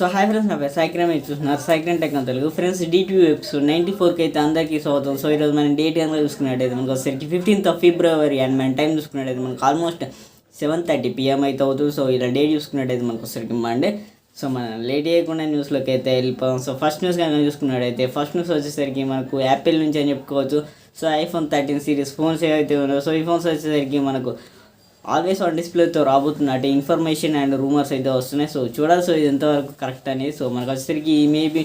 So hi friends, నా పేరు సాయికిరామ్. మీరు చూస్తున్నారు సాయికిరంటెక్టెలుగు. ఫ్రెండ్స్, DTV ఎపిసోడ్ 94కి అయితే అందరికీ స్వాగతం. సో ఈరోజు మనం డేట్ కనుక చూసుకున్నట్టయితే మనకు వచ్చేసరికి 15th of February అండ్ మన టైం చూసుకున్నట్టయితే మనకు ఆల్మోస్ట్ 7:30 PM అయితే అవుతుంది. సో ఇలా డేట్ చూసుకున్నట్టయితే మనకు వచ్చేసరికి మండే. సో మనం లేట్ చేయకుండా న్యూస్లోకి అయితే వెళ్ళిపోతాం. సో ఫస్ట్ న్యూస్ కనుక చూసుకున్నట్టయితే ఫస్ట్ న్యూస్ వచ్చేసరికి మనకు యాపిల్ నుంచి అని చెప్పుకోవచ్చు. సో iPhone 13 సిరీస్ ఫోన్స్ ఏవైతే ఉన్నాయో, సో ఈ ఫోన్స్ వచ్చేసరికి మనకు ఆల్వేస్ ఆన్ డిస్ప్లేతో రాబోతున్నట్టు ఇన్ఫర్మేషన్ అండ్ రూమర్స్ అయితే వస్తున్నాయి. సో చూడాలి సో ఇది ఎంతవరకు కరెక్ట్ అనేది. సో మనకు వచ్చేసరికి మేబీ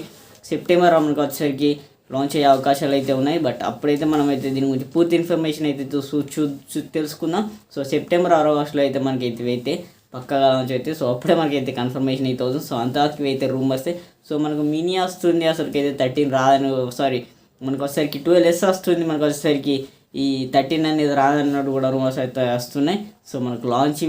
సెప్టెంబర్ మనకు వచ్చేసరికి లాంచ్ అయ్యే అవకాశాలు అయితే ఉన్నాయి. బట్ అప్పుడైతే మనం అయితే దీని గురించి పూర్తి ఇన్ఫర్మేషన్ అయితే తెలుసుకుందాం. సో సెప్టెంబర్ ఆర్ ఆగస్ట్లో అయితే మనకి పక్కగా లాంచ్ అయితే. సో అప్పుడే మనకైతే కన్ఫర్మేషన్ అయితే అవుతుంది. సో అంతవరకు అయితే రూమర్స్. సో మనకు మినీ వస్తుంది, అసలుకైతే 13 రాదని, సారీ మనకు వచ్చేసరికి 12S వస్తుంది. మనకు వచ్చేసరికి ఈ 13 అనేది రాదన్నట్టు కూడా రూమర్స్ అయితే వస్తున్నాయి. సో మనకు లాంచ్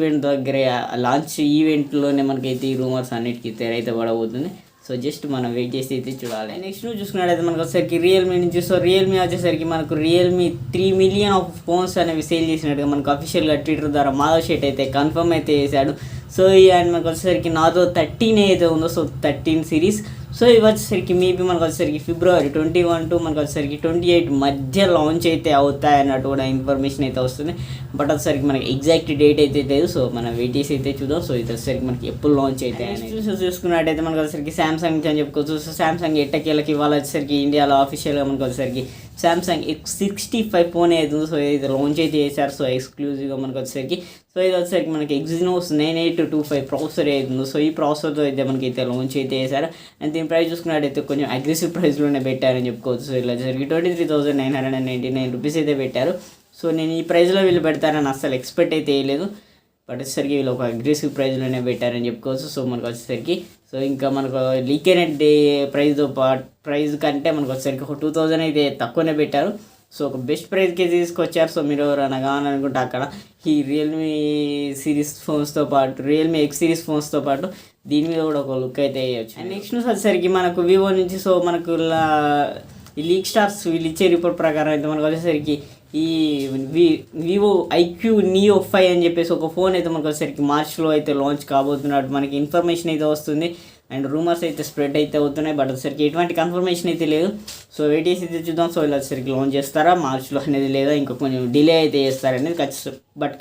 ఈవెంట్లోనే మనకైతే ఈ రూమర్స్ అన్నిటికీ తెరైతే పడబోతుంది. సో జస్ట్ మనం వెయిట్ చేసి అయితే చూడాలి. నెక్స్ట్ నువ్వు చూసుకున్నట్టయితే మనకు వచ్చేసరికి రియల్మీ నుంచి. సో రియల్మీ వచ్చేసరికి మనకు రియల్మీ 3 million ఆఫ్ ఫోన్స్ అనేవి సేల్ చేసినట్టుగా మనకు అఫీషియల్గా ట్విట్టర్ ద్వారా మాధవ్ షెట్ అయితే కన్ఫర్మ్ అయితే చేశాడు. సో అండ్ మనకు వచ్చేసరికి నాతో 13 అయితే ఉందో, సో 13 సిరీస్. సో ఇవి వచ్చేసరికి మేబీ మనకు వచ్చేసరికి February 21 to మనకు వచ్చేసరికి 28 మధ్య లాంచ్ అయితే అవుతాయి అన్నట్టు కూడా ఇన్ఫర్మేషన్ అయితే వస్తుంది. బట్ వచ్చేసరికి మనకి ఎగ్జాక్ట్ డేట్ అయితే లేదు. సో మనం వెయిట్ చేసి అయితే చూద్దాం. సో ఇది వచ్చేసరికి మనకి ఎప్పుడు లాంచ్ అయితే చూసుకున్నట్టయితే మనకు వచ్చేసరికి సామ్సంగ్ అని చెప్పుకోవచ్చు. సో సామ్సంగ్ ఎట్టకేళ్ళకి ఇవాళ వచ్చేసరికి ఇండియాలో ఆఫీషియల్గా మనకు వచ్చేసరికి సామ్సంగ్ X65 ఫోన్ అవుతుంది. సో ఇది లాంచ్ అయితే చేశారు. సో ఎక్స్క్లూజివ్గా మనకు వచ్చేసరికి సో ఇది వచ్చేసరికి మనకి Exynos 9825 ప్రాసెసర్ అవుతుంది. సో ఈ ప్రాసెసర్తో అయితే మనకైతే లాంచ్ అయితే చేశారు. అండ్ దీని ప్రైస్ చూసుకున్నట్టయితే కొంచెం అగ్రెసివ్ ప్రైస్లోనే పెట్టారని చెప్పుకోవచ్చు. సో ఇలా వచ్చేసరికి 23,999 రూపీస్ అయితే పెట్టారు. సో నేను ఈ ప్రైస్లో వీళ్ళు పెడతారని అస్సలు ఎక్స్పెక్ట్ అయితే వేయలేదు. బట్ వచ్చేసరికి వీళ్ళు ఒక అగ్రెసివ్ ప్రైస్లోనే పెట్టారని చెప్పుకోవచ్చు. సో మనకు వచ్చేసరికి సో ఇంకా మనకు లీక్ అయిన ప్రైస్ కంటే మనకు వచ్చేసరికి ఒక 2,000 అయితే తక్కువనే పెట్టారు. సో ఒక బెస్ట్ ప్రైస్కి తీసుకొచ్చారు. సో మీరు ఎవరైనా కావాలనుకుంటే అక్కడ ఈ రియల్మీ సిరీస్ ఫోన్స్తో పాటు రియల్మీ X సిరీస్ ఫోన్స్తో పాటు దీని మీద కూడా ఒక లుక్ అయితే వేయచ్చు. అండ్ నెక్స్ట్ న్యూస్ వచ్చేసరికి మనకు వివో నుంచి. సో మనకు ఈ లీక్ స్టార్స్ వీళ్ళు ఇచ్చే రిపోర్ట్ ప్రకారం అయితే మనకు వచ్చేసరికి ఈ వివో IQ Neo 5 అని చెప్పేసి ఒక ఫోన్ అయితే మనకు వచ్చేసరికి మార్చ్లో అయితే లాంచ్ కాబోతున్నట్టు మనకి ఇన్ఫర్మేషన్ అయితే వస్తుంది. అండ్ రూమర్స్ అయితే స్ప్రెడ్ అయితే అవుతున్నాయి. బట్ వచ్చేసరికి ఎటువంటి కన్ఫర్మేషన్ అయితే లేదు. సో వెయిట్ చేసి అయితే చూద్దాం. సో ఇలా వచ్చేసరికి లాంచ్ చేస్తారా మార్చ్లో అనేది, లేదా ఇంకా కొంచెం డిలే అయితే చేస్తారనేది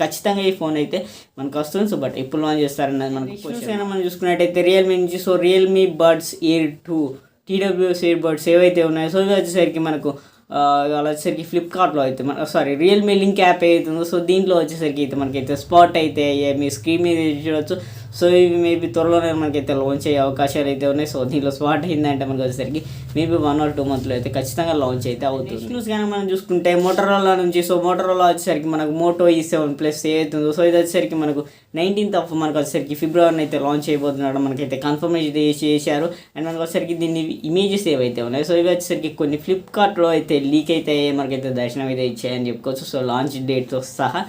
ఖచ్చితంగా ఈ ఫోన్ అయితే మనకు వస్తుంది. సో బట్ ఎప్పుడు లాంచ్ చేస్తారనేది మనకు మనం చూసుకున్నట్టయితే రియల్మీ నుంచి. So Realme buds air 2 TWS ear buds ఏవైతే ఉన్నాయో, సో ఇవి వచ్చేసరికి మనకు అలా వచ్చేసరికి ఫ్లిప్కార్ట్లో అయితే రియల్మీ లింక్ యాప్ అవుతుందో, సో దీంట్లో వచ్చేసరికి అయితే మనకైతే స్పాట్ అయితే మీ స్క్రీన్ మీద చూడవచ్చు. సో ఇవి మేబీ త్వరలోనే మనకైతే లాంచ్ అయ్యే అవకాశాలు అయితే ఉన్నాయి. సో దీంట్లో స్పాట్ అయిందంటే మనకు వచ్చేసరికి మేబీ 1 or 2 monthsలో అయితే ఖచ్చితంగా లాంచ్ అయితే అవుతుంది. న్యూస్ కానీ మనం చూసుకుంటే మోటరోలా నుంచి. సో మోటరోలా వచ్చేసరికి మనకు మోటో E7+ ఏదైతుందో, సో ఇది వచ్చేసరికి మనకు 19th of మనకు వచ్చేసరికి February అయితే లాంచ్ అయిపోతున్నాడు. మనకైతే కన్ఫర్మేషన్ చేశారు. అండ్ మనకు వచ్చేసరికి దీన్ని ఇమేజెస్ ఏవైతే ఉన్నాయి, సో ఇవి వచ్చేసరికి కొన్ని ఫ్లిప్కార్ట్లో అయితే లీక్ అయితే మనకైతే దర్శనం అయితే ఇచ్చాయని చెప్పుకోవచ్చు. సో లాంచ్ డేట్తో సహా.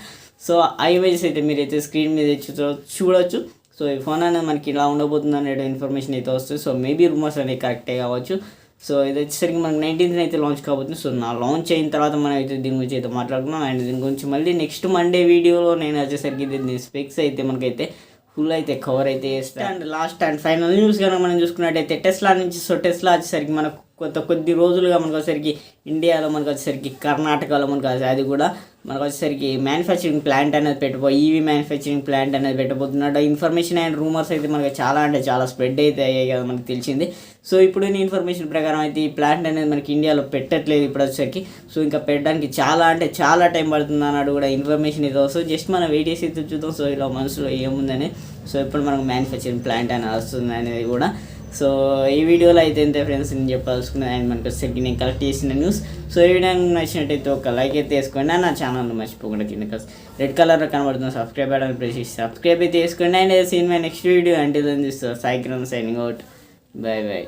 సో ఆ ఇమేజెస్ అయితే మీరైతే స్క్రీన్ మీద చూడవచ్చు. సో ఈ ఫోన్ అనేది మనకి ఇలా ఉండబోతుంది అనే ఇన్ఫర్మేషన్ అయితే వస్తుంది. సో మేబీ రూమర్స్ అనేవి కరెక్టే కావచ్చు. సో ఇది వచ్చేసరికి మనకి 19th అయితే లాంచ్ కాబోతుంది. సో నా లాంచ్ అయిన తర్వాత మనం అయితే దీని గురించి అయితే మాట్లాడుకున్నాం. అండ్ దీని గురించి మళ్ళీ నెక్స్ట్ మండే వీడియోలో నేను వచ్చేసరికి దీని స్పెక్స్ అయితే మనకైతే ఫుల్ అయితే కవర్ అయితే చేస్తాను. And last and final news కనుక మనం చూసుకున్నట్టయితే టెస్లా నుంచి. సో టెస్లా వచ్చేసరికి మనకు కొద్ది రోజులుగా మనకు వచ్చేసరికి ఇండియాలో మనకు వచ్చేసరికి కర్ణాటకలో మనకు అది కూడా మనకు వచ్చేసరికి మ్యానుఫ్యాక్చరింగ్ ప్లాంట్ అనేది ఈవీ మ్యానుఫ్యాక్చరింగ్ ప్లాంట్ అనేది పెట్టబోతున్నాడు. ఇన్ఫర్మేషన్ అండ్ రూమర్స్ అయితే మనకి చాలా స్ప్రెడ్ అయితే అయ్యాయి కదా మనకు తెలిసింది. సో ఇప్పుడు ఇన్ఫర్మేషన్ ప్రకారం అయితే ఈ ప్లాంట్ అనేది మనకి ఇండియాలో పెట్టట్లేదు ఇప్పుడు వచ్చేసరికి. సో ఇంకా పెట్టడానికి చాలా టైం పడుతుంది అన్నాడు కూడా ఇన్ఫర్మేషన్ అయితే వస్తుంది. జస్ట్ మనం వెయిట్ చేసి అయితే చూద్దాం. సో ఇలా మనసులో ఏముందని. సో ఇప్పుడు మనకు మ్యానుఫ్యాక్చరింగ్ ప్లాంట్ అనేది వస్తుంది అనేది కూడా. సో ఈ వీడియోలో అయితే ఎంత ఫ్రెండ్స్ నేను చెప్పాల్సుకున్నాను. అండ్ మనకు వచ్చేసరికి నేను కలెక్ట్ చేసిన న్యూస్. సో ఈ వీడియో నచ్చినట్టయితే ఒక లైక్ అయితే వేసుకోండి. నా ఛానల్ని మర్చిపోకుండా కింద రెడ్ కలర్లో కనబడుతుంది సబ్స్క్రైబ్ అవ్వడానికి ప్రెస్ చేసి సబ్స్క్రైబ్ అయితే వేసుకోండి. And seen my next video అంటే సాయికిరణ్ సైనింగ్ అవుట్. బై.